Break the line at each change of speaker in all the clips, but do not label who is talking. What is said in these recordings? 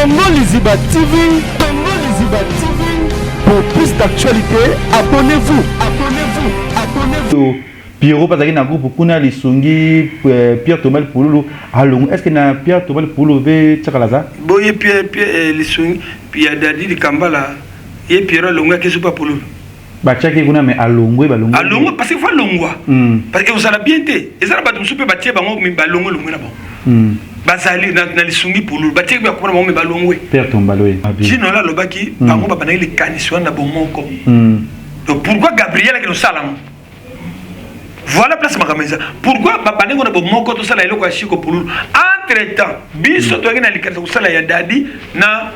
Congo Liziba TV, Congo Liziba TV. Pour plus d'actualité, abonnez-vous, abonnez-vous, abonnez-vous.
Pierrot parce qu'il y a un groupe pour les Songi, Pierre Thomas Pouloulou. Alors, est-ce qu'il y a Pierre Thomas Pouloulou ve Tchakalaza?
Boye Pierre les Songi, puis il y a Dadi de Kambala, et Pierre Longa qui est pas Pouloulou.
Bah tchaki kuna mais alongwe balongwe.
Alongwe parce qu'il faut longwa. Parce que vous allez bien té. Et ça va tout super bâtir bango mais balongwe longwe là bon. Bazali dans les Songi Pouloulou, bâtir bien comment mais balongwe.
Pierre Tombaloé.
Sinon là le baki bango ba bana les canissois na bon moko. Donc pourquoi Gabriel qui nous salam? Voilà place makameza. Pourquoi babane ngona bo moko to sala eloko ya shiko Pouloulou. Entre temps, biso to ngena likasa ko sala ya Dadi na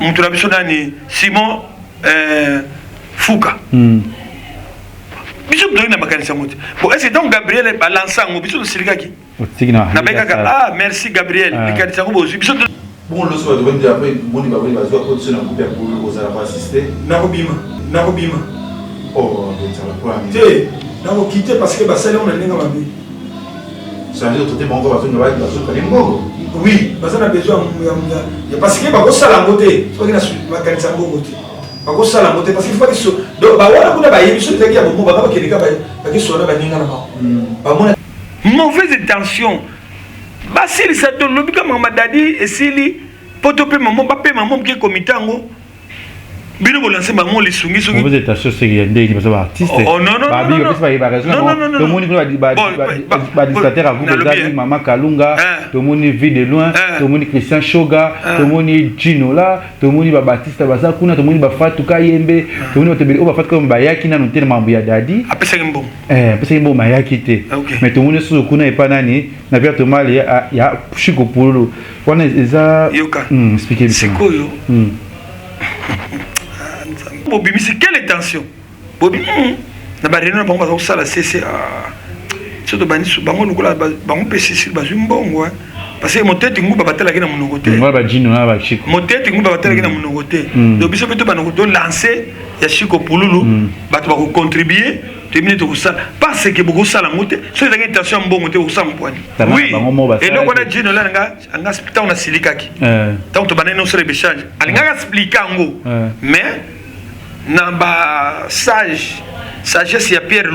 mutu na biso nani Simon Fouka. Biso to ngena makanisa mutu. Bon est-ce donc Gabriel balance ngo biso to silika ki? Na beka ah merci Gabriel likanisa ngo bozu biso to
bon le soir de venir après boni ba boni ba zo ko tsena ko per Pouloulou za pas assister. Na ko bima. Oh, ça va pas.
Non, quitter parce que Bassel on a n'est pas bien.
Ça veut dire que tu es bon encore à faire une vague sur le Congo.
Oui, parce qu'on a besoin parce que bah ça la beauté, faut qu'il a su ma qualité en beauté. Bah ça la beauté parce qu'il faut que donc bah voilà qu'on a baillé sur le gars bon bah que les gars bah que soit là bah ninga là-bas. Bah mon mauvaise intention. Bah si ça te lobby comme maman Dadi et si potope maman papa maman qui est comité ngo bino bolancer bango les sungi sungi
vous êtes associé c'est yende qui passe par artiste
oh non non
ba bi ko pas ba raison tout le monde ba dictateur à vous de maman Kalunga tout le monde vit de loin tout le monde Christian Shoga tout le monde Gino là tout le monde ba Baptiste Baza kuna tout le monde ba Fatou Kayembe tout le monde te ba Fatou comme ba yaki na noter mambo ya Dadi
apesa ngombo
apesa ngombo ma yaki te mais tout le monde sous kuna et pas nani na Pierre Thomas ya Chiko Pouloulou wana eza expliquer
c'est quoi yo Bobi, mais c'est quelle intention? Bobi, na ba réunion bango ba sala CCA. Surtout bani su bango lukula bango PCC ba zumbongo parce que motete ngu ba batela kina munogote.
Ngwa ba Gino na ba Chiko.
Motete ngu ba batela kina munogote. Donc biso beto ba nogoto lancer ya Chiko Pouloulou ba to ba ko contribuer terminer to sala parce que beaucoup sala mote so la intention mbongo te usam poani. Oui. Et donc on a Gino là nga spita on a silikaki. Donc to banene no sere bechange. Alinga expliquer ngo. Mais namba sagesse ya Pierre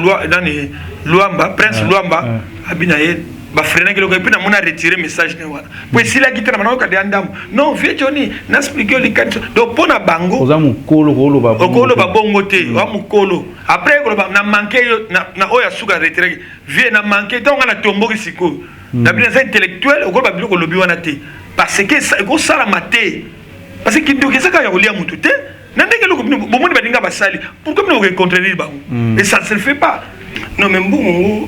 Luamba Prince Luamba abinaye ba freiner que le gars na mona retirer message ne wana pour si la guitare na ka de andam non vieux Johnny na expliquer le canto donc pona bango
oza mukolo
ba bongo te wa mukolo après ko na manquer na oya suka retirer vieux na manquer donc na tomboki siko na bien intellectuel ko ba biloko lobi wana te parce que ça ko sala maté parce que kindo ke saka ya kolia mutu te. Pourquoi nous rencontrons les banques? Et ça ne se fait pas. Non, mais bon,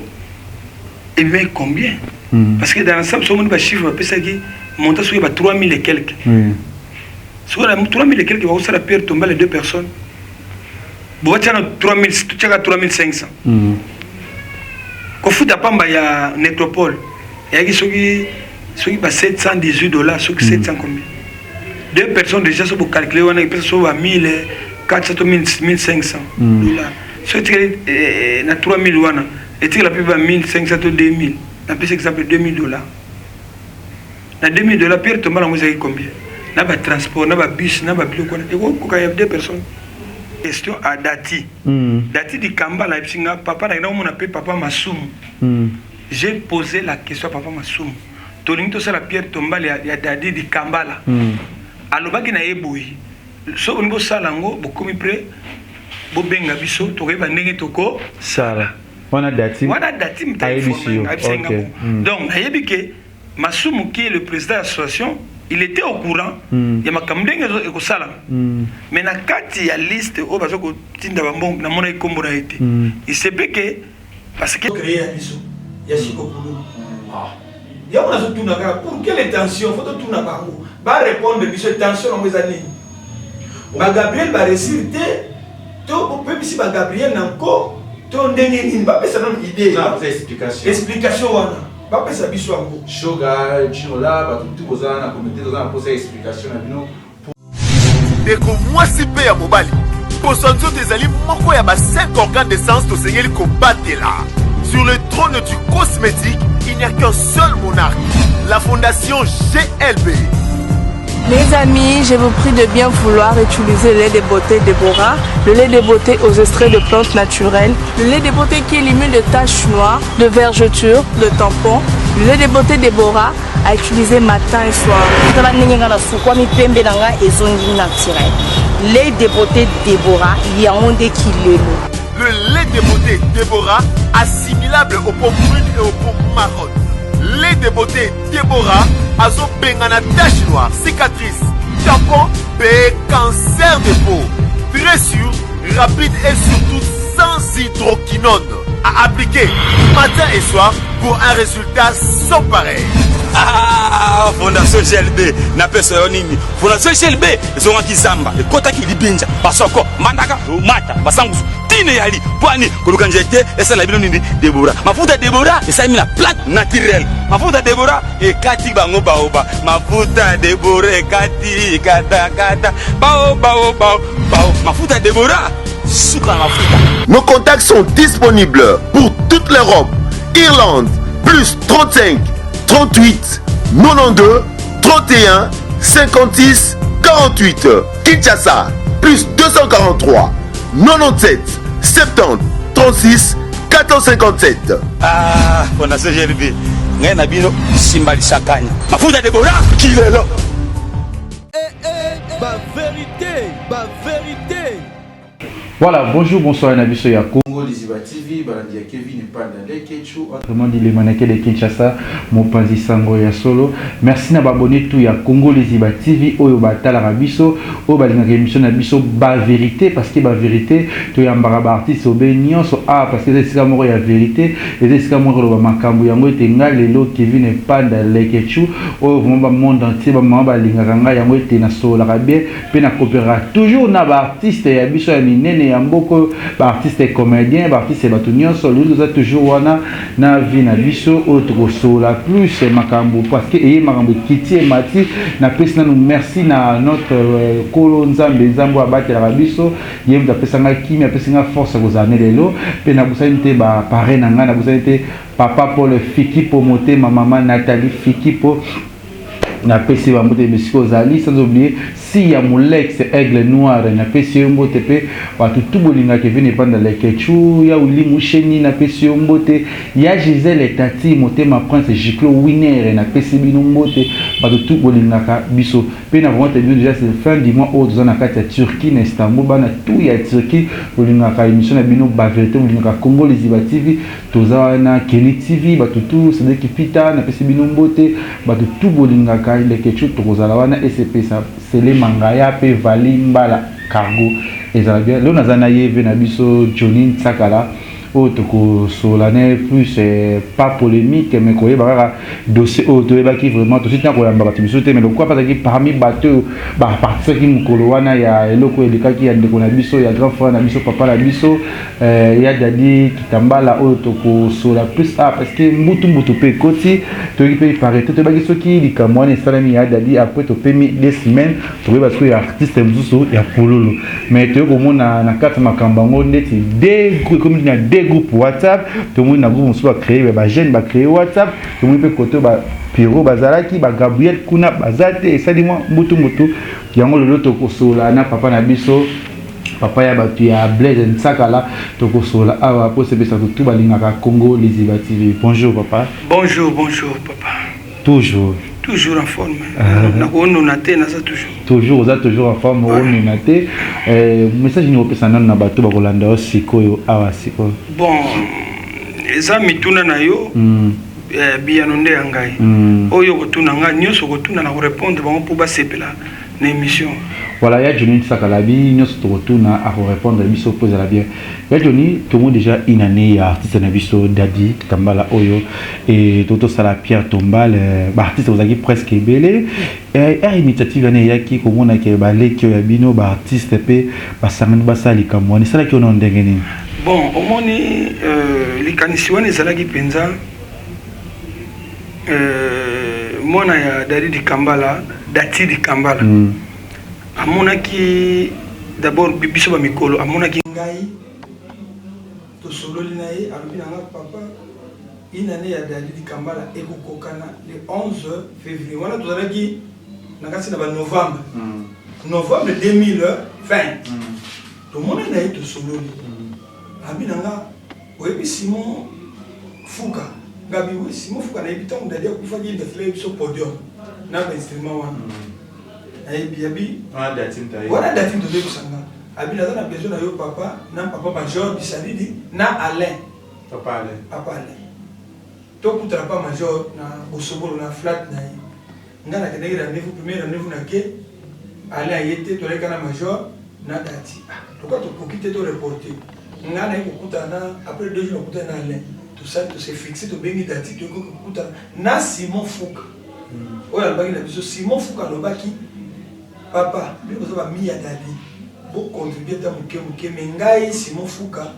et bien combien? Parce que dans l'ensemble, si on a un chiffre, on monte sur 3 000 et quelques. Sur 3 000 et quelques, on va Pierre tomber les deux personnes. Bon, tu as 3 500. Quand vous avez il y a Nécropole, il y a ceux qui 718 $, ceux qui 700 combien? Deux personnes déjà sont pour calculer, on a personnes à 1000, 400, 1500 $. Si tu as 3000 $, et tu as la plupart 1500 ou 2000, on peut exemple 2000 $. Na 2000 $, Pierre Thomas, on a combien? Na ba transport, na ba bus, na ba bilo quoi. Et quand il y a deux personnes. Question à Dati. Dati di Kamba la Ipsinga, papa na on appelle papa Massoum. J'ai posé la question à papa Massoum. Tolinto ça la Pierre Thomas, il y a Dadi di Kamba là. Alobaki na eboyi so on bo salango bo komi pré bo benga biso to reba ndenge toko
sala wana dati
mtaifo donc nayebi ke Massoum qui est le président de l'association il était au courant ya makamdenge ko sala mais na kati ya liste o bazo ko tinda bambong na mona ikombo na été il se peut que parce que créer ya biso ya Chiko Pouloulou il y a un tout naga pour quelle intention faut tout naga va répondre à cette tension dans mes années. Gabriel va réussir to peut si Gabriel encore ton ndenge va pesa une idée explication wana va pesa biso ngo
Shoga Gino là ba tout boza na comité dans poser explication na bino
deko moi si pe ya mobali posanzo tezali moko ya ba 5 organes de sens to sengeli ko batela sur le trône du cosmétique. Il n'y a qu'un seul monarque, la fondation GLB.
Mes amis, je vous prie de bien vouloir utiliser le lait de beauté Déborah, le lait de beauté aux extraits de plantes naturelles, le lait de beauté qui élimine les taches noires, de vergetures, de tampons, le lait de beauté Déborah à utiliser matin et soir. Lait de beauté Déborah, il y a un des kilés.
Le lait de beauté Déborah, assimilable aux pommes brunes et aux pommes marronnes. Lait de beauté Déborah, azo bengana tache noire, cicatrice, tampon, et cancer de peau. Très sûr, rapide et surtout sans hydroquinone. À appliquer matin et soir pour un résultat sans pareil.
Ah, Fondation GLB, na pesa yonini. Fondation GLB, zonga kizamba, kota kilibinja, basoko, mandaka, mata, basangusu, tine yali, poani, kuluka njete, esa la bino nini, Déborah. Mafuta Déborah, esa mi la plante naturelle. Mafuta Déborah, e kati bango baoba. Mafuta Déborah, e kati, kata, kata, bao, bao, bao, bao. Mafuta Déborah, suka mafuta.
Nos contacts sont disponibles pour toute l'Europe. Irlande, plus 35 38 92 31 56 48. Kinshasa, plus 243 97 70 36 457.
Ah, Fondation GLB, ngai na bino simbali sakanya. Mafuta Déborah, kilelo.
Ba vérité.
Voilà, bonjour, bonsoir, Nabiso Yako.
Congo Liziba TV, Balandi ya Kevin et Panda Lekechu.
Autrement dit, les mannequins de Kinshasa, Mopanzi Sango ya Solo. Merci na abonné tout ya Congo Liziba TV, Oyo Batala Rabiso, Oyo Balinga émission Nabiso, Ba Vérité, parce que Ba Vérité, tu ya Mbaraba artiste, Obénion, parce que c'est mort ya vérité, et c'est mort le Makambu Yango, et Tenga, Lelo, Kevin et Panda Lekechu, Oyo Vomba Monde entier, Mamba Balinga Ranga, Yango, et Tena Sola Rabie, Pena Coopéra, toujours na artiste, ya Biso ya Minene, Yamboko, artiste comédien, artiste batunion, solo, nous a toujours wana na vie na biso, autre sola plus, Makambu, parce que et Makambu Kiti et Mati, na pesa nous merci na notre Kolonzambe Zambo abate la biso, yem da pesa nga kimi, pesa nga force aux années lelo, pe na busa nte ba pare na nga na busa nte papa pour le fiki pour monter ma maman Nathalie fiki pour na pesi ba mbote mesiko zali sans oublier si ya Molex aigle noir na pesi mbote pe watu tubolinga Kevin et Panda Lekechu ya ulimu sheni na pesi mbote ya Gisèle et Tati motema prince Giclo winner na pesi bino mbote watu tubolinga ka biso pe na vraiment bien déjà c'est fin du mois au dans la carte Turquie na Istanbul bana tout ya Turquie bolinga ka émission na bino Ba Vérité bolinga ka Congo Liziba TV toza na Kelly TV watu tout c'est qui pita na pesi bino mbote watu tubolinga ka Lekechu tokozala wana SCP ça c'est les mangaya pe vali mbala cargo ezala bien lo nazana yeve na biso Johnny Tsakala autre solane plus pas polémique mais quoi bara dossier auto qui vraiment tout suite na ko yamba batibiso te mais pourquoi parce que parmi bateau ba partir qui mukolo wana ya eloko elika ki ya ndeko na biso ya grand frère na biso papa na biso ya dadi kitambala auto ko sola plus parce que mutu pe koti to qui peut paraître to ba ki soki likamwana salami ya dadi après to pemi des semaines to ba ko artiste mzuso ya pololo mais to ko mona na kata makambango ndeti des comme il y a des groupes WhatsApp, tout le monde a groupe créé, bah jeune va créer WhatsApp, tout le monde peut côté bah Pierrot Bazalaki, bah Gabriel Kuna Bazate et ça dit moi mutu qui a le loto kosola na papa na biso papa ya batu ya Blaise Nsakala to kosola awa pour se besa tout balinga ka Congo Liziba TV. Bonjour papa.
Bonjour papa.
Toujours
en forme.
Toujours en forme. Message ni opesa nana na bato bakolanda sikoyo awa sikoyo.
Bon, eza mituna na yo biano nde ngai. Oyo kotuna nga nyoso kotuna na répondre bango pour basepela na émission.
Voilà, il y a Johnny Sakalabi, nous sommes retournés à répondre à Bisso pose la bien. Il y a Johnny, tout le monde déjà une année artiste na Bisso Dadi Tambala Oyo et Toto Sala Pierre Tombal, artiste vous avez presque belé. Et initiative année ya qui comme on a qui balé qui a bino artiste pe basangan basali kamwani sala qui on a ndengeni.
Bon, au moins les canisiwani zalaki penza mona ya Dadi di Kambala, Dati di Kambala. Amonaki d'abord biso ba mikolo amonaki ngai to sololi nae alobi nanga papa une année ya Dadi di Kambala ekokokana le 11 février wana tozalaki novembre 2020 tomona na ye tosololi abi nanga oyebi Simon Fuka ngabi we Simon Fuka na yebi ntango dadi akufaki indafile biso podium na bainstrument wana nayebi abi wana datim tozebisanga abi naza na besoin na yo papa na papa major Bisalidi na Alain papa Alain tokutana pa major na bosobolo na flat na ye nga nakendaki rendez-vous premier rendez-vous na ke Alain ayete toleka na major na dati pourquoi tokoki te to reporter nga na kokutana après 2 jours kokutana na Alain tout ça to se fixer to bengi dati to kokutana na Simon Fuka oyo alobaki na biso Simon Fuka alobaki papa bino boza bami ya dadi bocontribue ta moke me ngai Simon Fuka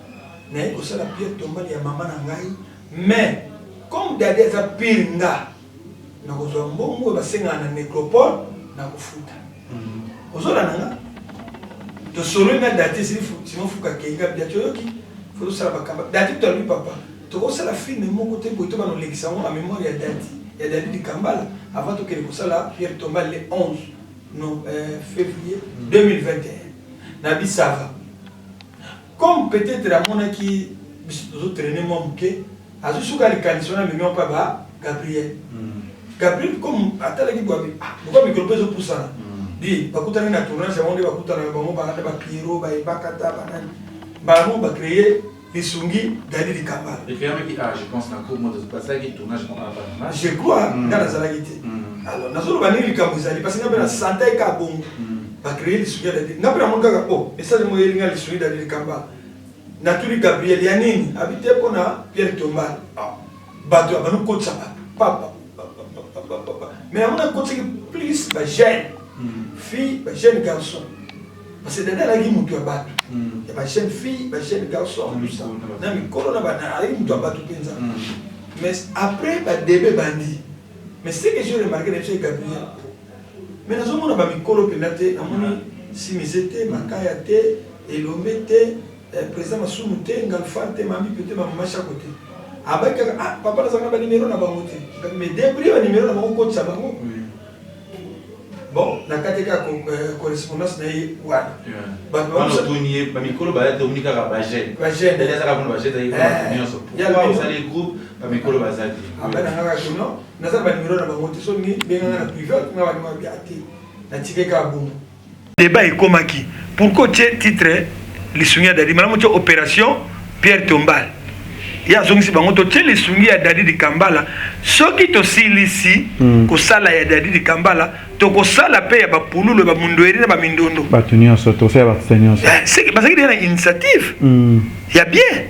naye kosala pierre tombali ya mama na ngai mais comme dadi aza pire nga nakozwa mbongo oyo basengana na nécropole nakofuta ozolana nga tosololi na dati Simon Fuka kenga bia toyoki fo tosala bakamba dati tolobi papa tokosala filme moko te boye to banolekisa ngo na mémoire ya dadi di Kambala avant tokende kosala pierre tombali le 11 février 2021 na bisava comme peut-être amonaki biso tozotraîne mwa moke azosuka likanisi wana memi mpa ba Gabriel comme atalaki bwabi pourquoi mikolo mpe ezopusana di bakutani na tournage yango nde bakutana bango bana bapiero bayebakata banani bango bacreye lisungi dadi di Kambala je crois nga nazalaki te alors nazoloba nini likambo ezali parce nga mpe na santa eka bongo bacreye lisungi ya dadi nga mpe namoni kaka message mo elinga lisungi dadi di Kambala natuli Gabriel ya nini abi te mpona Pierre Tombala bato abanokotisa papa mais amona kotisaki plus bajeune fille bajeune garçon parce que dadi alaki mutu ya bato ya bajeune fille bajeune garçon na mikolo na bana alaki mutu ya bato mpenza mais après badebe bandi mais ce que j'ai remarqué na biso Gabriel mais nazomona bamikolo mpenza te namoni simise te makaya te elombe te président Masumu te ngalfan te mami pete mama chako te abaki kaka papa nazanga ba numéro na bango te mais débris ba numéro na bango ko tsa bango bon nakate ka correspondance na ye wana ba
tonier ba mikolo ba te unika ka baje déjà ça ka bona baje dai ba nyonso pour ça les groupes ba mikolo ba zati
abana ngaka kuno nazanga ba numéro na bango te so ni benga na privé na ba numéro biati na tikeka bongo débat ekomaki pourquoi titre lisungi ya dadi malamu tio opération Pierre Tombala ya zongisi bango to tio lisungi ya dadi di Kambala soki to silisi kosala ya dadi di Kambala to kosala pe ya bapululu ba mundoeri na ba mindondo
batu nyonso to se ba nyonso
c'est parce que na initiative ya bien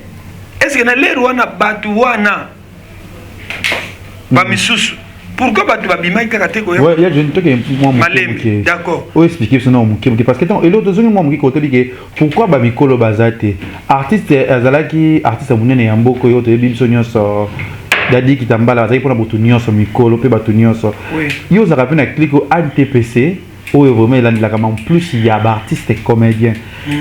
est-ce que na leru wana batu wana ba misusu pourquoi batu babimaki kaka te ko
ouais ya je ne te que moi
malembe d'accord
o expliquer ça non moké parce que et l'autre zone moi moké ko te pourquoi ba mikolo bazate artiste azalaki artiste munene ya mboko yo te biso nyonso dadi kitambala azali pona botu nyonso mikolo pe batu nyonso yo za rappelle na clic au ANTPC o vraiment il a en plus il y a ba artiste comédien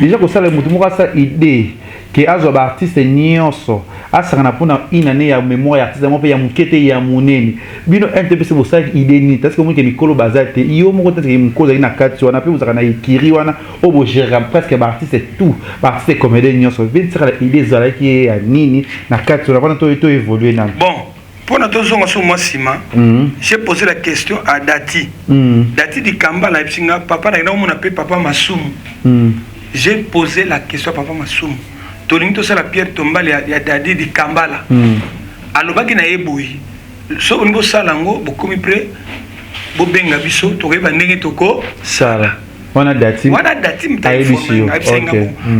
déjà ko sala mutu moko sa idée que azo ba artiste nyonso asanga na pona inane ya mémoire ya artiste mo pe ya mukete ya munene bino NTPC bo sa idée ni parce que mo ke mikolo bazate yo mo ko tete mukolo ina kati wana pe uzaka na ikiri wana o bo gérer presque ba artiste tout ba artiste comédien nyonso vient sera la idée zala ki ya nini na kati wana to évoluer na
bon pour notre zone sur moi Sima j'ai posé la question à Dati Dati di Kambala ipsinga papa na on appelle papa Masumu j'ai posé la question à papa Masumu tolingi to sala Pierre Tombala ya Dadi di Kambala alobaki na yeboyi so on bo sala ngo bokomi près bo benga biso to reba ndenge toko
sala wana dati
mtaifo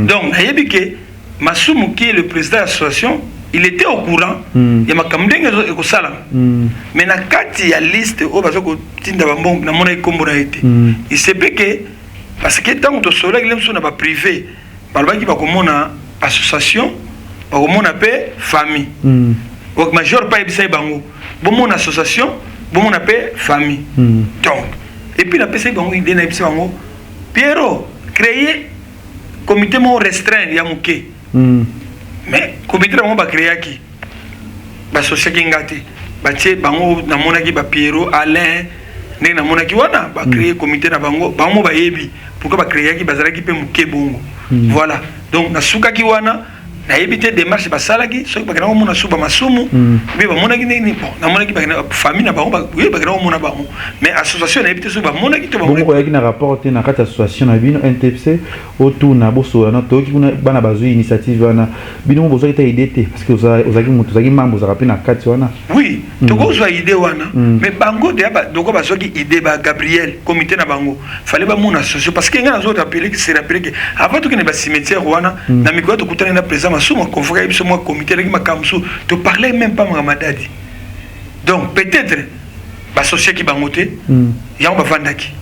donc nayebi ke Masumu qui est le président de l'association il était au courant ya makamdenge ko sala mais na kati ya liste o bazoko tinda bambong na mona ikombo na été il se peut que parce que tant to solo ile mso na ba privé balobaki ba komona association ba komona pe famille au major pas ebisa bango bomona association bomona pe famille donc et puis la pesa bango idée na ebisa bango Piero créer comité mo restreint ya muke mais comité bango ba créer qui ba société ngati ba tie bango na monaki ba Piero Alain ndenge namonaki wana bacréer comité na bango bayebi pourquoi bacréaki bazalaki mpe moke bongo voilà donc nasukaki wana nayebi te démarche basalaki soki bakenda komona su bamasumu mpe bamonaki ndenge bon namonaki famille na bango bakenda komona bango mais association nayebi te soki bamonaki to
bongo oyaki na rapport te na kati ya association na bino NTFC otuna bosolana toyoki kuna bana bazwi initiative wana bino bozwaki ta idée te parce que ozalaki moto ozalaki membre ozalaka mpe na kati wana
oui tokozwa idée wana mais bango deya doko bazwaki idée Gabriel comité na bango fallait bamona association parce que nga nazo rappeler que c'est rappeler que avant tokende bacimetière wana na mikolo tokutana na président masumu convoqué biso moi comité leki makamsu to parlait même pas Mamadadi donc peut-être basocie ki bango te yango bavandaki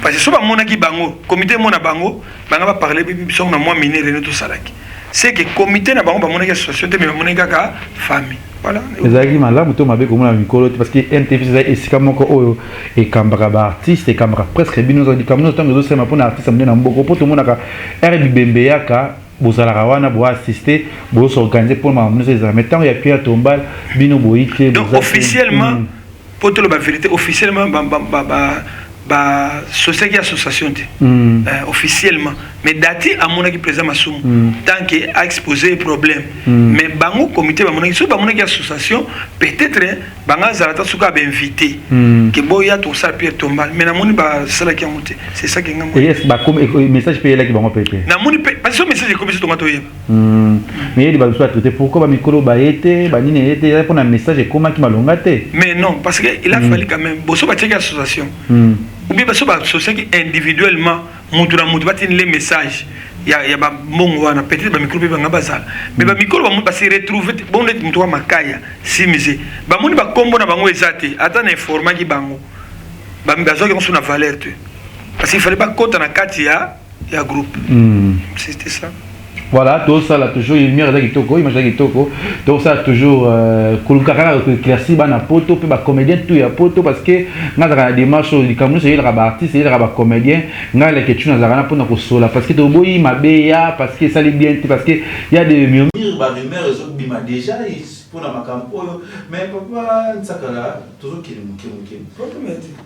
parce que so bamonaki bango comité mona bango banga ba parler biso na moi minere ne to salaki c'est que comité na bango bamonaki association te mais bamonaki kaka famille voilà
ezalaki malamu to mabe komona mikolo te parce que NTFC ezali esika moko oyo ekambaka baartiste ekambaka presque bino ozalikamno ntango ezosema mpona artiste amene na mboko mpo tomonaka ere bibembe yaka bozalaka wana boassiste bosorganize pour makambo nyonso ezala mais ntango ya pierre tombal bino boyi te
donc officiellement po toloba vérité officiellement société association officiellement mais dati amonaki président masumu tant que a exposé problème mais bango comité bamonaki so bamonaki association peut-être banga zalata suka ba invité que boya to sa Pierre Tombal mais namoni ba sala ki amonte c'est ça que ngam
yes ba comme message payé là qui bango pépé
namoni parce que message comme ça tomato yeba
mais il ba soit traité pourquoi ba mikolo ba été ba nini été pour un message comment qui malonga té
mais non parce que il a fallu quand même boso ba check association ou bien parce que association individuellement mutu na mutu batini les messages ya ba mongo wana peut-être ba micro ba ngabazala mais ba micro ba se retrouver bon net mutu wa makaya simise ba moni ba kombo na bango ezate ata na informa ki bango ba mbazo ki na valeur te parce qu'il fallait pas compter na kati ya groupe c'était ça.
Voilà, tout ça là toujours il mire qui toko, image qui toko, tout ça toujours kulukara éclairci bana poto pe ba comédien tout ya poto parce que nga za démarche du cameroun c'est il raba artiste, il raba comédien, nga la question na za pour na kosola parce que to boyi mabeya parce que ça les bien parce que il y a des
murmures ba rumeur zo bima déjà pour na makampo mais papa nsakala toujours qui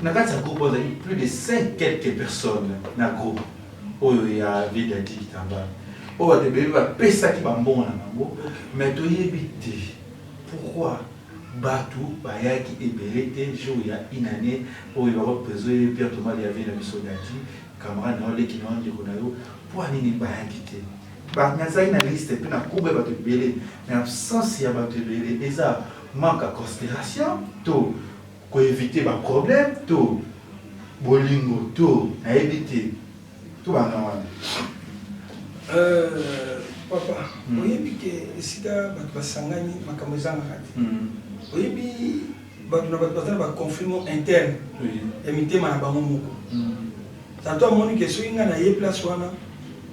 na kati ya groupe plus de 5 quelques personnes na groupe oyo ya vida ditamba. Oh, tu as pesa qui va bon mais tu es pourquoi Batou, Baya qui est belé, jour il y a une année, où il va représenter Pierre Thomas, il y avait la soldati, camarade, qui n'ont pas de pour aller Baya quitter. Bah, une liste, puis na coupe va te belé, mais absence il y a te belé, et ça manque à considération, tout, pour éviter un problème, tout, bolingo, tout, à éviter, tout va non.
Papa, oyebi ke esika bato basangani makambo ezanga kati oyebi bato na bato bazala baconflit interne ya mitema na bango moko tato amoni ke soki nga na ye place wana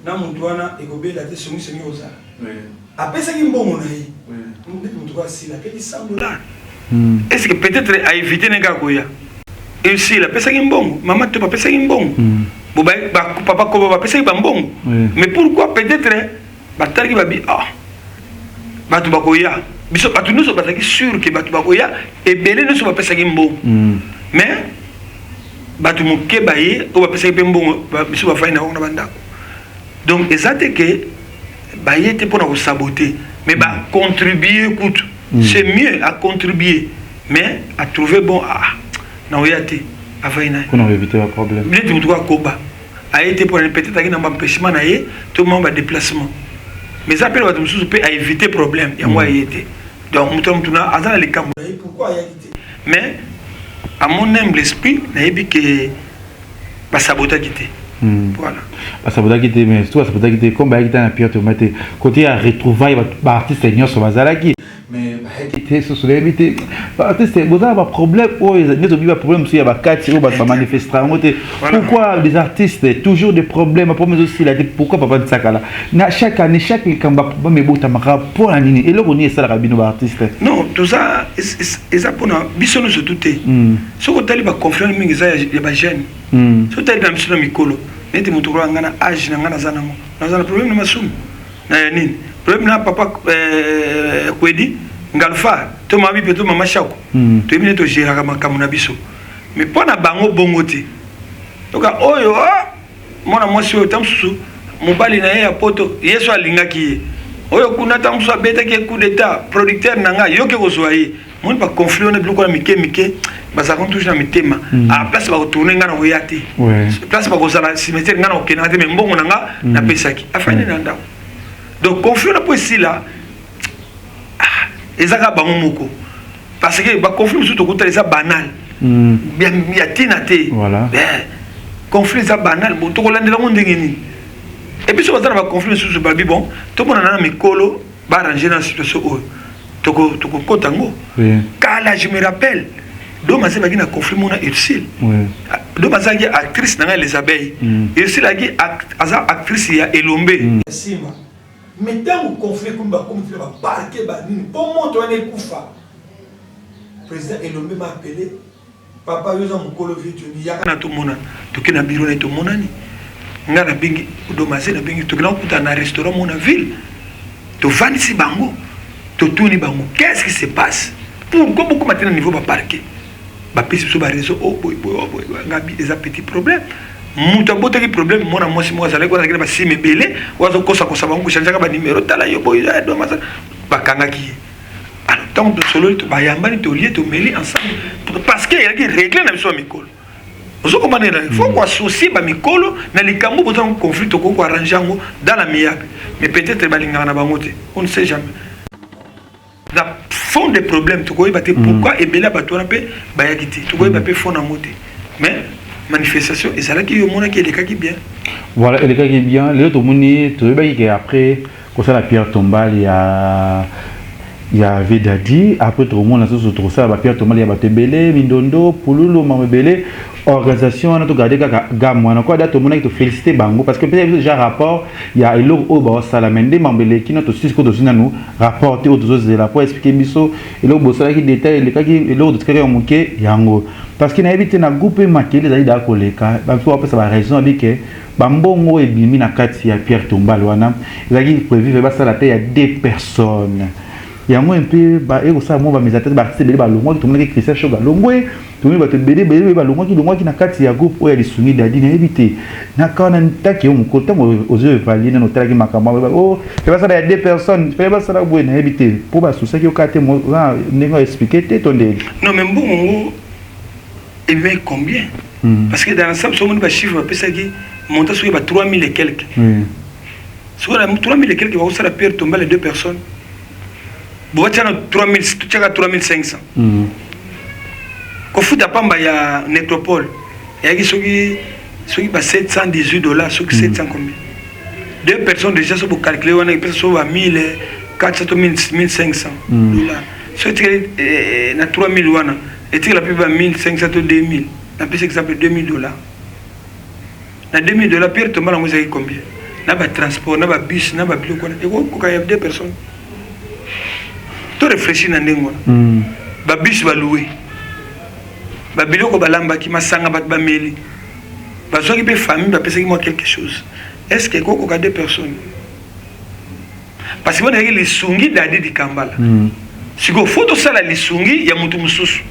na motu wana ekobela te songisongi ozala apesaki mbongo na ye ndeti motu ko asila apeki $100 est ce que peut-être aévite nenge akoya esila apesaki mbongo mama to bapesaki mbongo papa ko bapesaki bambongo mais pourquoi peut-être batalaki babi bato bakoya biso bato nyonso bazalaki sûr que bato bakoya ebele nyonso bapesaki mbongo mais bato moke baye oyo bapesaki mpe mbongo biso bafai na bango na bandako donc eza te ke baye te mpona kosabote mais bacontribuer kutu c'est mieux à contribuer mais à trouver bon naoya te afai na ye
pour éviter un problème
neti motu akoba a été pour peut-être avec un empêchement naie tout le monde va déplacement mais ça peut être mosusu peut éviter problème ya moi été donc mutu na azana les camps pourquoi ya été mais à mon humble esprit nayebi que ba sabota quitté voilà
ba sabota quitté mais toi sabota quitté comme ba quitté na Pierre Thomas côté à retrouvaille ba artiste nyonso bazalaki
mais
quitté so éviter artiste boza ba problème o neto bi ba problème sur ya ba kati o ba manifestant pourquoi les artistes toujours des problèmes problème aussi là pourquoi papa Nsakala na chaque année chaque kamba ba mebota maka pour la nini et là on est ça la rabino ba artiste
non tout ça et ça pour biso nous tout est ce que tali ba confiance mingi za ya ba jeune so tali na biso na mikolo neti mutu ko ngana age na ngana zana problème na masumu na nini problème na papa kwedi ngalfa to mabi pe to mama shako to ebine to gérera makambo na biso mais pour na bango bongote donc oyo mona mwasi oyo tamsusu mobali na ye ya poto yeso alingaki oyo kuna tamsusu abetaki coup d'état producteur nanga yoke kozwa ye mon ba conflit on est bloqué mike baza kon toujours na mitema a place ba retourner ngana oyate place ba kozala cimetière ngana okena te mais mbongo nanga na pesaki afanye na ndako donc conflit na posi là ezaka bango moko parce que ba conflit surtout ko tala ça banal bien ya tinate
voilà
conflit ça banal bon to ko landela ngo ndengeni et puis sur ba conflit surtout ba bon to mona na mikolo ba arranger dans situation oyo toko kotango kala je me rappelle do mazé baki na conflit mona Ursule do mazaki actrice na les abeilles Ursule aki actrice ya Elombe
Simba mais dans le conflit comme tu vas parquer badini pour montrer un kufa président Elombe m'a appelé papa yoza mukolo vitu ni
yakana to mona to kena biro na to mona ni ngana bingi do mazé na bingi to kena kuta na restaurant mona ville to vanisi bango Totuni bango, qu'est-ce qui se passe? Pourquoi beaucoup maintenant niveau va parquer? Ba pesi sur ba réseau oh boy ngabi des petits problèmes. Muta bota ki problème mona mwasi mwa zala kwa ba si mebele wazo kosa bango chanja ka ba numéro tala yo boy do masa ba kanga ki. Alors tant de solo to ba yamba ni to lié to meli ensemble parce que il y a qui régler na biso mikolo. Ozo comment il faut qu'on associe ba mikolo na likambo boza un conflit to ko arranger ngo dans la miyabe. Mais peut-être ba lingana na bango te. On ne sait jamais. Dans fond des problèmes tu vois pourquoi et bela batona pe bayakiti tu vois pe fond na moté mais manifestation et ça là qui yo mona qui est cas qui bien
voilà les cas qui bien les autres moni tu vois que après quand ça la pierre tombale il y a Vedadi après tout le monde ça se trouve ça la pierre tombale il y a batebele mindondo pululo mamebele organisation on a tout gardé gamme on a quoi date tout le monde qui te féliciter bango parce que peut-être déjà rapport il y a l'eau au bas salamende mambele qui notre six côté na nous rapporter aux autres là pour expliquer biso et l'eau bossa qui détaille les cas qui l'eau de créer un moqué yango parce qu'il n'a évité na groupe maquillé les aida koleka ba faut après ça va raison avec bambongo et bimi na kati ya pierre tombale wana il a dit prévu va ça la taille à 2 personnes il y a un peu bah et ça moi va mes têtes bah c'est belle balongo tout le monde qui Christian Shoga longwe tout le monde va te belle balongo qui na kati ya groupe oya lisungi dadi na éviter na kana ntaki yo mukota aux yeux valier na notala ki makamba oh c'est pas ça il y a 2 personnes c'est pas ça la bonne éviter pour ba souci que kate moi n'engo expliquer te tonde
non mais bon et mais combien parce que dans l'ensemble ce monde va chiffre peut ça qui monte sur 3000 et quelques sur la 3000 et quelques va aussi la pierre tomber les 2 personnes. Bon, tu as 3500. Quand tu as ya nécropole, il y a ceux qui 718 $, ceux qui 700 combien. 2 personnes déjà sont pour calculer, on a des personnes à 1400, 1500 $. Ceux qui ont 3000 $, et tu as 1500 $, 2000. On a par exemple 2000 $. Na 2000 $, Pierre Thomas, on a combien? On a un transport, on a un bus, on a un billet. Il y a 2 personnes. Tu réfléchis dans ndengona ba bus ba louer ba biloko balamba ki masanga ba meli ba soki pe famille ba pesa ki moi quelque chose est-ce que koko ka 2 personnes parce que on a les sungi dadi di kambala si go photo ça la lisungi ya mutu mususu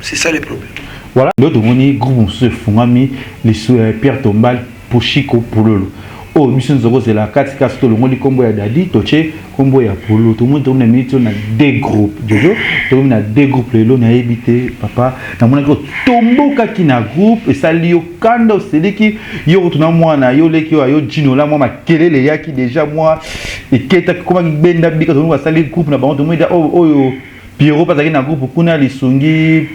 c'est ça le problème
voilà l'autre moni groupe se fungami les pierre tombale pour Chico Pulolo oh mission zoko c'est la 4 casto le ngoli combo ya dadi toche combo ya polo tout le monde na minute on a 2 groupes jojo tout na 2 groupes le na éviter papa na mona ko tomboka ki na groupe et ça lio kanda seleki yo tuna mwana yo leki yo jino la moi makelele yaki déjà moi et keta comment benda bika to va salir groupe na bango to mwida oh Pierrot parce que na groupe kuna lisungi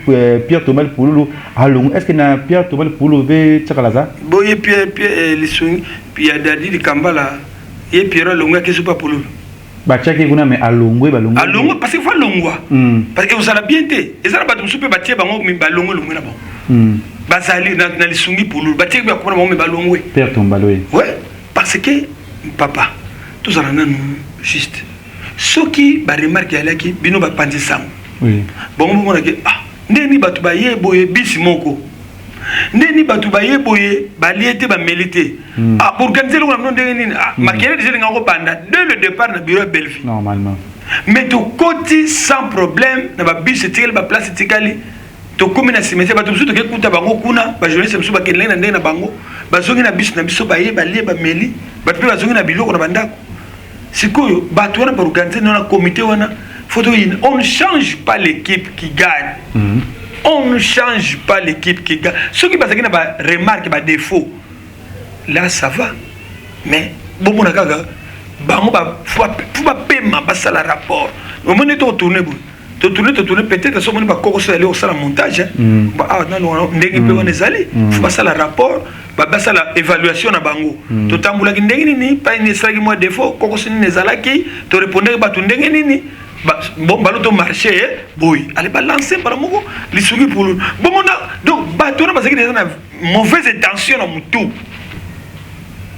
Pierre Thomas Pululu along est-ce que na Pierre Thomas Pululu ve chakalaza
boye Pierre lisungi Pierre dadi di kambala et Pierre longa ke super Pululu
ba chaki kuna mais alongwe balongwe
alongwe parce que faut longwa parce que vous allez bien té et ça ba tout super batie bango mi balongwe longwe na bon bazali na lisungi Pululu batie ba kuma bango mi balongwe
Pierre Thomas
ouais parce que papa tous allons juste ceux qui ba remarque ya laki bino ba panzi sango
oui
bon mo na ke ah ndeni batu ba ye boye bisi moko ndeni batu ba ye boye ba liete ba melite ah pour organiser le non ndeni ah makere déjà ngako banda dès le départ na bureau Belleville
normalement
mais to côté sans problème na ba bisi tikeli ba place tikali tokomi na cimetière bato mosusu tokekuta bango kuna bajournaliste mosusu bakendele na ndenge na bango bazongi na biso baye balie bameli bato mpe bazongi na biloko na bandako sikoyo bato wana baorganize na comité wana photo on ne change pas l'équipe qui gagne on ne change pas l'équipe qui gagne soki bazalaki na baremarque badéfaut là ça va mais bomona kaka bango faut bapema basala rapport omoni totourne boye tourner peut-être ce moment bakoko so aller au sala montage ah non ndenge pe wana ezali faut passer la rapport passer la évaluation na bango to tambula ki ndenge nini pa ni saki moi défaut koko so ni ezalaki to répondre ba to ndenge nini bon balo to marché boy allez balancer par moko lisugi pour bon donc ba to na basaki na mauvaise intention na mutu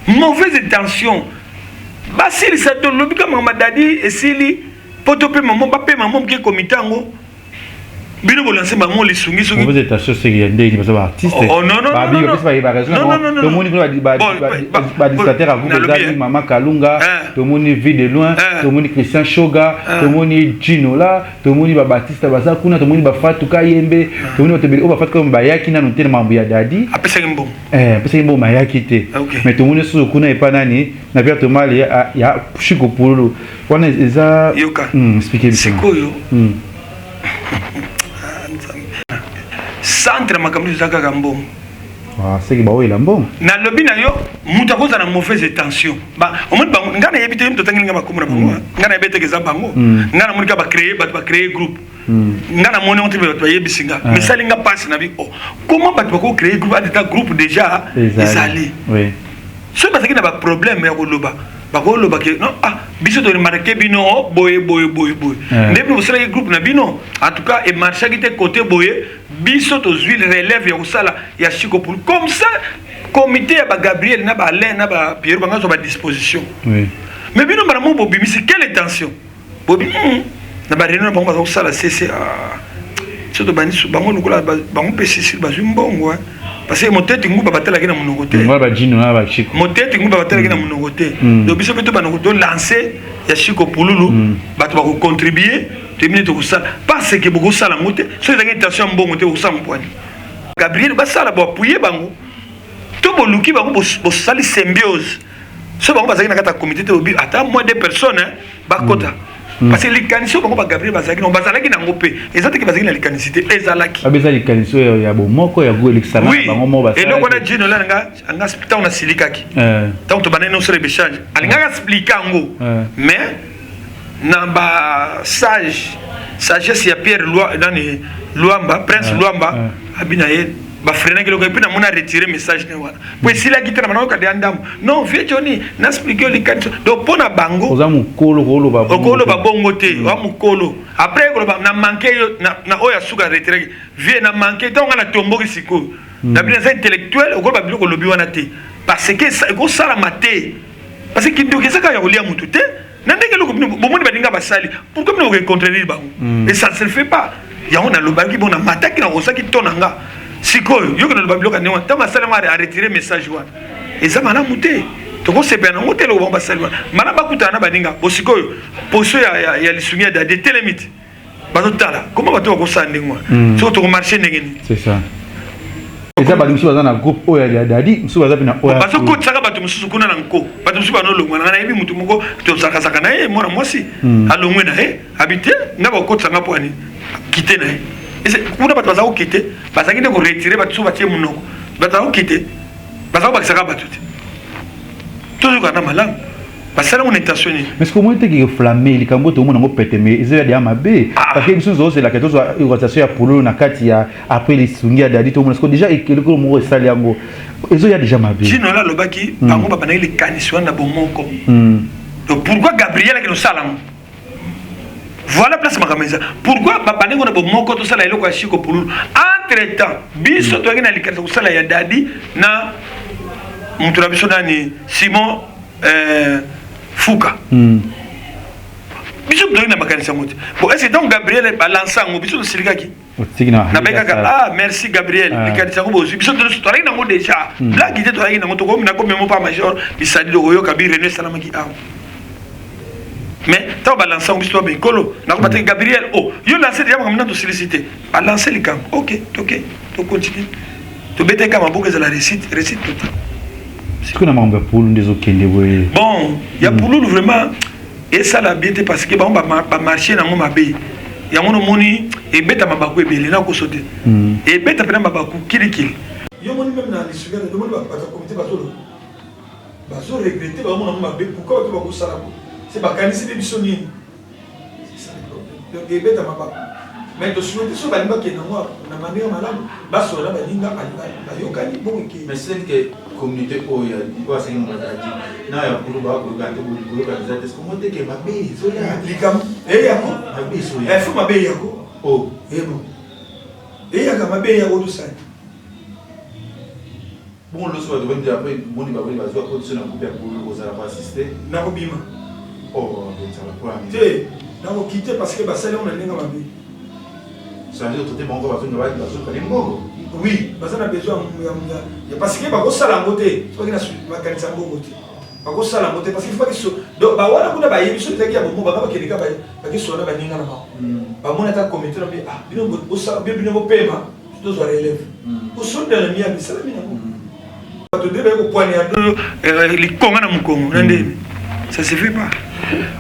mauvaise intention basili sa to lobika mama dadi esili poto pe maman ba pe maman ki comité ngo bino bo lancer bango les sungi sungi
vous êtes associé qu'il y a des artistes
oh non non
ba bi pas ba raison tout le monde ba dictateur avant que maman Kalunga tout le monde vit de loin tout le monde Christian Shoga tout le monde Gino là tout le monde ba Baptiste baza kuna tout le monde ba Fatou Kayembe tout le monde ba Fatou comme ba yaki na noter mambo ya dadi
apesa ngombo
apesa ngombo mayaki te mais tout le monde sous kuna epa nani na pia to mal ya Chiko Pulu wana eza expliquer
sikoyo centre makambo zaka kambongo
c'est que ba oui lambongo
na lobi na yo muta koza na mauvaise intention ba omoni bango ngana yebite mto tanginga makomuna bango ngana yebite keza bango ngana monika ba créer groupe ngana moni on tribe ba yebisinga mais ça linga passe na bi comment ba ko créer groupe à groupe déjà ezali
oui
so ba sakina ba problème ya koloba bakolo bake non biso to remarquer bino boye ndebe vous savez groupe na bino en tout cas et marché qui était côté boye biso to huile relève ya usala ya Chiko pour comme ça comité ya ba Gabriel na ba Alain na ba Pierre bangazo ba disposition
oui
mais bino bara mo bobi c'est quelle intention bobi na ba réunion bango ba usala CC surtout bani bango nukola bango PCC bazumbongo parce que moté tingu ba batela kina monogote
moi ba Gino na ba Chiko
moté tingu ba batela kina monogote donc biso beto ba nogoto lancer ya Chiko Pululu bato ba ko contribuer terminer to kusala parce que beaucoup sala moté so ezanga intention mbongo te kusala mpwani Gabriel ba sala ba appuyer bango to boluki bango bo sali symbiose so bango bazaki na kata comité te obi ata moins de personnes ba kota parce que les caniso bango ba Gabriel bazaki no bazalaki na ngopé ezate ki bazaki na likanicité ezalaki
abeza likaniso ya bomoko ya go elexana bango mo ba
et donc on a dit no la nga spita on a silikaki donc to banene no sere bechange alinga expliquer ngo mais na ba sagesse ya Pierre Luamba Prince Luamba abina ye ba freiner que le gars puis na mona retirer message ne wana pour si la guitare na ka de andam non vieux Johnny na expliquer les candidates donc pona bango
oza mukolo ba
bongo te wa mukolo après ko na manquer na oya suka retirer vieux na manquer donc na tomboki siko na bien intellectuel ko ba biloko lobi wana te parce que ça ko sala maté parce que kindo ke saka ya kolia mutu te na ndenge loko bomoni badinga basali pourquoi nous contredire bango et ça se fait pas ya on a le bangi bona mataki na osaki tonanga sikoyo yo kana babilo kana wana tama sala mari a retirer message wana eza mana muté to ko sepena muté lo bomba sala wana mana bakuta na badinga bo sikoyo poso ya lisumia da de telemite bato tala comment bato ko sande ngwa so to marché ndengeni
c'est ça eza ba musu bazana groupe oya ya dadi musu bazapi na oya
baso ko tsaka bato musu kuna na nko bato musu bano longwa na yebi mutu moko to saka saka na mona mwasi alongwe na habité ngaba ko tsanga poani quitter na kuna bato baza okite bazaki nde ko retirer bato so batie munoko baza okite baza ba saka bato te toujours kana malamu basala mon intention
mais comment était que flammé les cambo to mona ngo pété mais ils avaient amabé parce que biso zo c'est la question organisation ya polo na kati ya après les sungia dadi to mona parce que déjà et que le mo sali yango ils ont déjà mabé
jino la lobaki bango ba bana ile kaniswa na bomoko donc pourquoi Gabriel que nous salam voilà place makameza pourquoi ba bana ngona bomoko to sala iloko ya Chiko Pululu entre temps biso to ngina likanisa kusala ya dadi na mtu na biso nani Simon Fouka biso do ina makanisa mote bon est-ce donc Gabriel balança ngo biso silikaki na beka merci Gabriel likanisa ngo bozu biso do story na ngo déjà blague ite to ina ngo to ko na ko memo pa major bisadi do yo kabiri ne salamaki mais tant que lancer on histoire bikolo na ko baté Gabriel oh yo lancer déjà comme na solliciter ba lancer le camp OK to continue to bete kama boke za la réussite totale
c'est que na mamba pour des okende boy
bon il y a pour nous vraiment et ça la bien parce que ba marcher na ngoma be ya ngono moni e beta mabaku ebele na ko sauter e beta pena mabaku kilikili
yo moni même na lisugana do moni ba comité bazo regretter ba mona mabe pourquoi to ba ko sala ko c'est pas kanisi de bisoni c'est ça le problème donc e beta mabaku mais to souhaiter so ba nimba ke na moi na manière malamu ba so na ba linga ba yokani bon ke
mais c'est que communauté oya kwa sengi mwadadi na ya kuruba ko gante bo ko ka zate ko monte ke mabe so ya
likam yako
mabe so ya
faut mabe yako
oh
bon yaka mabe yako tout ça
bon le soir de venir après moni ba ba zo ko tsona ko pe ko za pas assister
na ko bima
oh ça va quoi
te na ko quitter parce que ba sala on a ninga mabe
ça veut dire tout est bon ko ba zo ka limbo
oui parce qu'on a besoin ya parce que ba ko sala ngote so kina ba kanisa ngote ba ko sala ngote parce qu'il faut que so donc ba wana kuna ba yebi so teki ya bomo ba ka kelika ba ki so na ba ninga na ba mona ta comité na bi bino bo sa bino bo pema to zo relève o so de la mia bi sala mina ko ba to debe ko poani ya li konga na mukongo nande ça se fait pas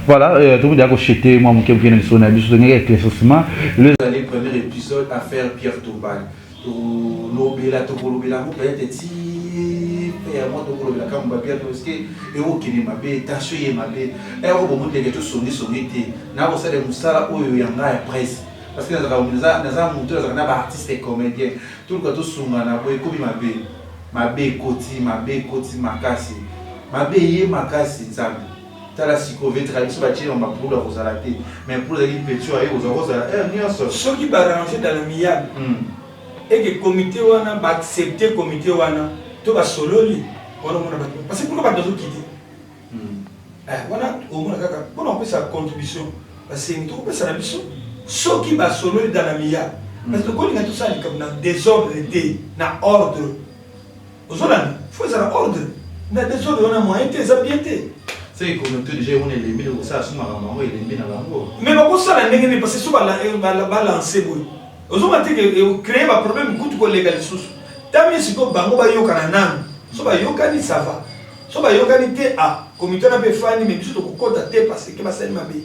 voilà tout le monde a acheté moi mon qui vient de son avis sur le éclaircissement
le premier épisode affaire Pierre Tombal to lobela to lobela mo peut être ti faire moi to lobela comme ba Pierre parce que et o kini mabe tension ye mabe et o bomo de to songi te na ko sala musala oyo yanga ya presse parce que naza mutu na ba artiste et comédien tout le to sunga na boy ko bi mabe koti makasi mabe ye makasi nzambe tala sikove tradition ba tire on ba pour la rosalate mais pour les petits ayo rosa nyonso
ceux qui va ranger dans le milliard et que comité wana ba accepter comité wana to ba sololi wana mona ba parce que pourquoi ba dozo quitter wana au moins kaka pour on peut sa contribution parce que tout peut ça biso ceux qui va sololi dans la milliard parce que quand il y a tout ça comme dans désordre na ordre ozolani faut ça ordre na désordre wana moyen te ça bien te
c'est comme tout déjà on est les mille ça suma maman il est bien avant
mais ba ko sala ndenge parce que so ba lancer boy ozoma te que créer ba problème kutu ko légaliser tami siko bango ba yokana nan so ba yokani ça va so ba yokani te comité na be fani mais biso to ko kota te parce que ba sali mabe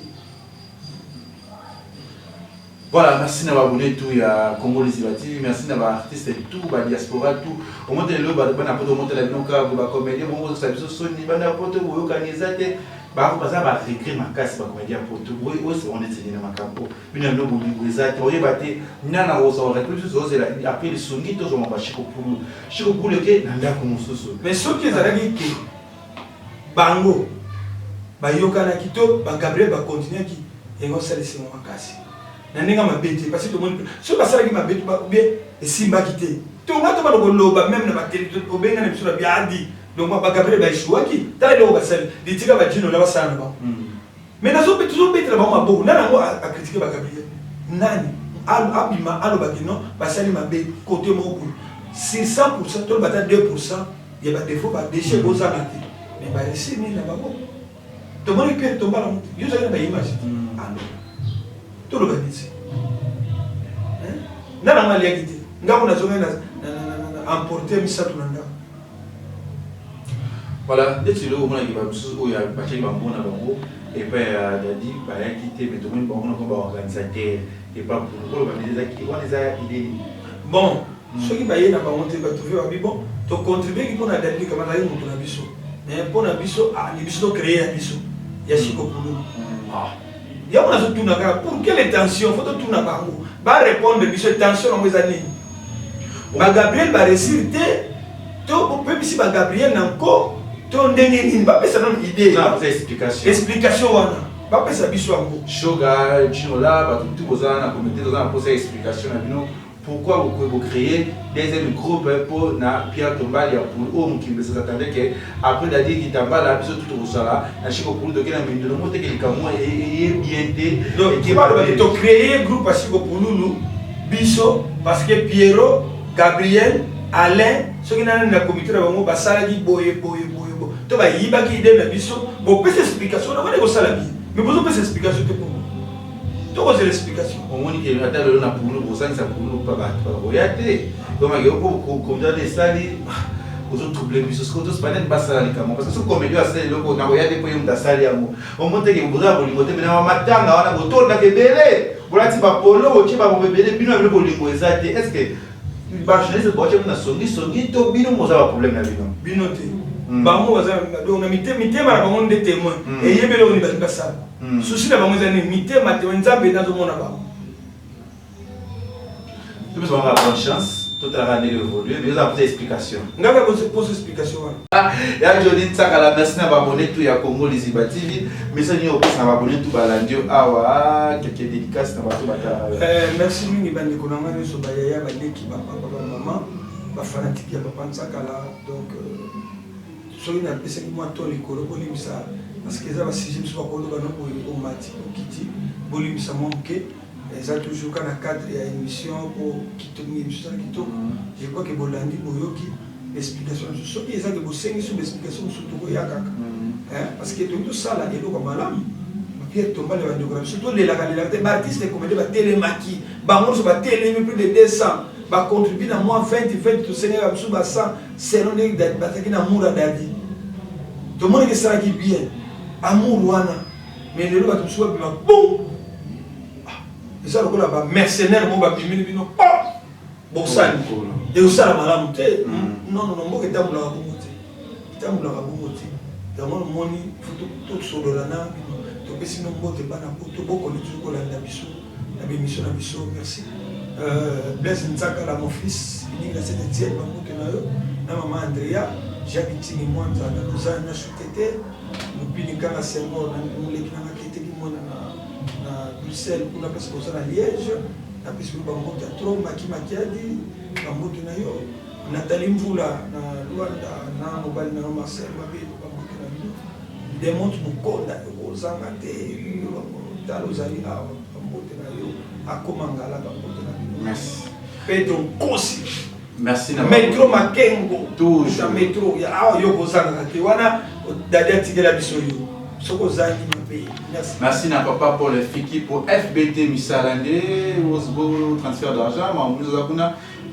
voilà merci d'avoir abonné tout ya Congo Lisibati merci d'avoir artiste tout ba diaspora tout au monter le ba na poto monter la binoka ba comédien bon ça biso soni ba na poto bo yokaniza te ba ko baza ba réécrire makasi ba comédien poto oui c'est on est tenu na makambo bino no bo ngweza te oye bate nana rosa on récupère tout ça après le songi to zo ma chiko pulu ke nanda ko mususu
mais ce qui ezalaki ke bango ba yokana kito ba Gabriel ba continuer ki engo salisi mo makasi na ninga mabete parce que tout le monde so ba sala ki mabete ba bien et simba kité to ngato ba ko loba même na ba télé ko benga na biso ba biadi donc ba Gabriel ba ishwaki tala do ba sala ditika ba jino la ba sala ba mais nazo pe toujours betre ba mabo nana ngo a critiquer ba Gabriel nani abima alo ba kino ba sala mabe côté mo pour 600% to ba ta 2% il y a ba défaut ba déchet bo ça maté mais ba ici ni na ba bo to mo que to ba yo ça ba image tout le banisi nana mali yakiti ngako na zonga na emporter misatu nanda
voilà dès que le moment qui va ou ya ba chez bango na bango et puis dadi ba yakiti mais tout le monde bango na ba organisateur et pas pour le banisa qui on les a idée
bon ceux qui baye na bango te ba trouver ba bon to contribuer qui pour na dadi comme na mutu na biso mais pour na biso ni biso créer na biso ya chiko pulu il y a une autre pour quelle intention faut tout na bango ba répondre biso tension na ezani ba Gabriel ba réussir to peut si ba Gabriel nanko to ndenge nini ba pesa non idée
na
explication wana ba pesa biso ngo
shoga chinola ba tout boza na comité dans poser explication na bino pourquoi vous créez des groupes pour na Pierre Tombal ya pour homme qui me s'attendait que après d'aller qui tamba la biso tout ça na chiko pour de kena minde no mote que les camo et bien té
donc qui va to créer groupe à chiko pour nous biso parce que Pierrot Gabriel Alain ceux qui na comité na bango basala ki boye to ba yiba ki idée na biso bo pesa explication na wana ko sala bi Mais vous avez cette explication pour vous. Donc, c'est l'explication.
Au moins, il y a des gens pour ça, ça pour pas regardez. Comme il y a beaucoup de salles, vous avez troublé, mais ce que vous avez pas ça parce que ce comédien a fait le coup, on a regardé pour une salle. Au moins, il y a beaucoup de gens qui ont été matin, on a autour de la bébé. Voilà, tu vas polo, tu vas vous bébé, puis nous avons le bolingo. Est-ce que le bachelor, c'est bon, tu as songi, tu as bino, vous avez un problème avec nous.
Binoté. Bango, on a mis des témoins. Et il y a des gens qui ont ça. Souci de bango, mité, mathématique, mais dans le monde là-bas.
Tu peux avoir bonne chance, toute la année évoluer, mais vous avez des explications.
Vous avez des explications.
Il y a des gens qui ont merci à abonner tout à Congo Liziba TV, mais ça n'y a pas de abonner tout à l'andio. Ah, quelques dédicaces dans votre bataille.
Merci, nous, nous avons dit que Bayaya, qui va papa, maman, va fanatique, il y a papa Nsakala. Donc, ce qui n'a pas été moi, tout les colos, parce que ça va si je me suis pas connu, au mati, au kiti, bolim ça manqué. Ils ont toujours quand la cadre et une émission pour qui tourne émission qui tourne. Je crois que Bolandi Boyoki l'explication sur ce qui est ça que vous savez sur l'explication sur tout le monde. Parce que tout ça là, il est comme malade. Pierre Tomba les vendeurs, surtout les artistes et comédiens, les télémaquis, banques sur la télé plus de 200, va contribuer à moins 20 tout Sénégal sur bas 100, c'est non des batailles d'amour à Dadi. Tout le monde qui sera qui bien, amour wana, mais les gens qui sont bien, boum. Et ça, le là mercenaire, bon, bah, bimini, bino, bon, ça, et aussi la malade, non, non, non, moi, qui t'aime la rabomoté, t'aime la rabomoté, dans mon moni, tout sur le lana, tout que sinon, moi, t'es pas na poto, beaucoup de tout, la biso, la bémission, la biso, merci. Blaise Nzaka, là, mon fils, il est à cette étienne, ma maman Andrea, Jacques Tini, moi, nous avons acheté, nous piniquons la Senghor, nous l'éclairons qui était qui moi, Bruxelles pour la place pour ça à Liège, la place pour Bango Teatro, Maki Makiadi, Bango Tunayo, Nathalie Mvula, Luanda, Nano Marcel, Mabé, Bango Tunayo, il démontre mon code aux Angate, Talozali, Bango Tunayo, à Komangala, Bango Tunayo. Merci. Pedro Kosi.
Merci.
Métro Makengo.
Toujours.
Métro, il y a Yoko Zangate, Wana, Dadia Tigela Bisoyo.
Merci à papa pour le fiki pour FBT Misalande, Osbo transfert d'argent,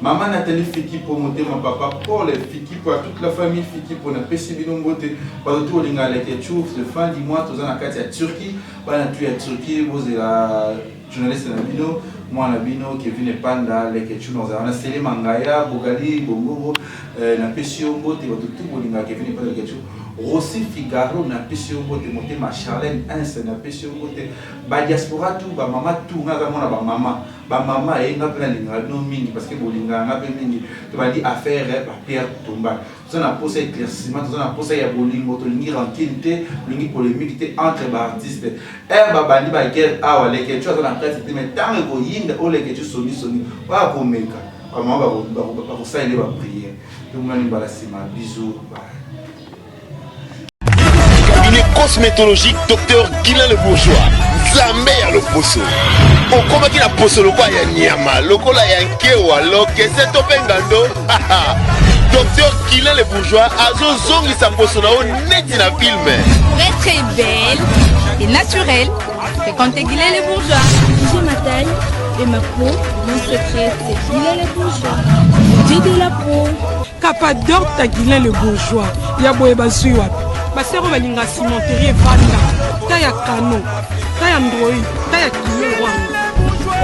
maman Nathalie Fiki pour monter mon papa pour le fiki pour toute la famille fiki pour notre PC Binombote, partout les gars les chouf de fin du mois tous en la Turquie, pas la Turquie, vous êtes la journaliste Nabino, moi Nabino Kevin et Panda les ketchup dans un Sélé Mangaya, Bogali, Bongo, la PC Ombote, tout les gars Kevin et Panda les ketchup. Rossi Figaro na pesi obote monte ma Charlène Inse na pesi obote ba diaspora tout ba mama tout nga mona ba mama e nga pena linga no mingi parce que bolinga nga pe mingi to ba di affaire ba Pierre Tomba ça na posé éclaircissement ça na posé ya bolingo to lingi tranquillité lingi polémique entre ba artistes ba bandi ba guerre awa les que tu as na presse mais tant ko yinda o les que tu soni pas ko meka ba mama ba ko ça il va prier tout monde ba la sima bisous
cosmétologique docteur Guilain le Bourgeois Zambé à l'opposo okoma ki na poso lokwa ya nyama lokola ya nkewa lokese to pengando docteur Guilain le Bourgeois azo zongi sa poso na o neti na film
pour être très belle et naturelle fréquentez Guilain le Bourgeois. J'ai ma taille et ma peau, mon secret c'est Guilain le Bourgeois. J'ai de la peau
Capador ta Guilain le Bourgeois ya boye basuwa basero balinga cimenterie vanda taya kano taya ndroi taya kilo wana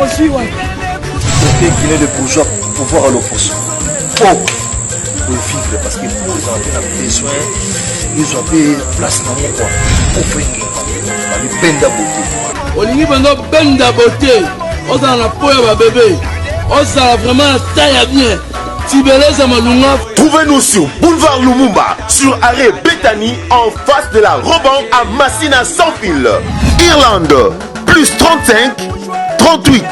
oziwa
côté Guilain le Bourgeois pour voir l'opposition pour vivre parce que pour ils ont besoin ils ont des place dans mon quoi offrir les benda beauté
olingi benda benda beauté ozala na po ya ba bébé ozala vraiment taya bien.
Trouvez-nous sur Boulevard Lumumba, sur arrêt Bethany, en face de la Roban à Massina sans fil. Irlande, plus 35, 38,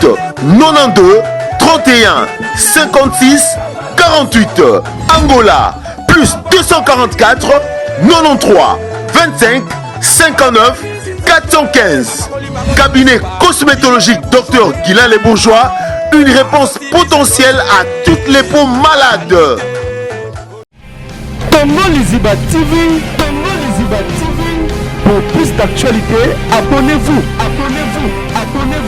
92, 31, 56, 48. Angola, plus 244, 93, 25, 59, 415. Cabinet cosmétologique Dr Guilain les Bourgeois. Une réponse potentielle à toutes les peaux malades.
Congo Liziba TV, Pour plus d'actualités, abonnez-vous.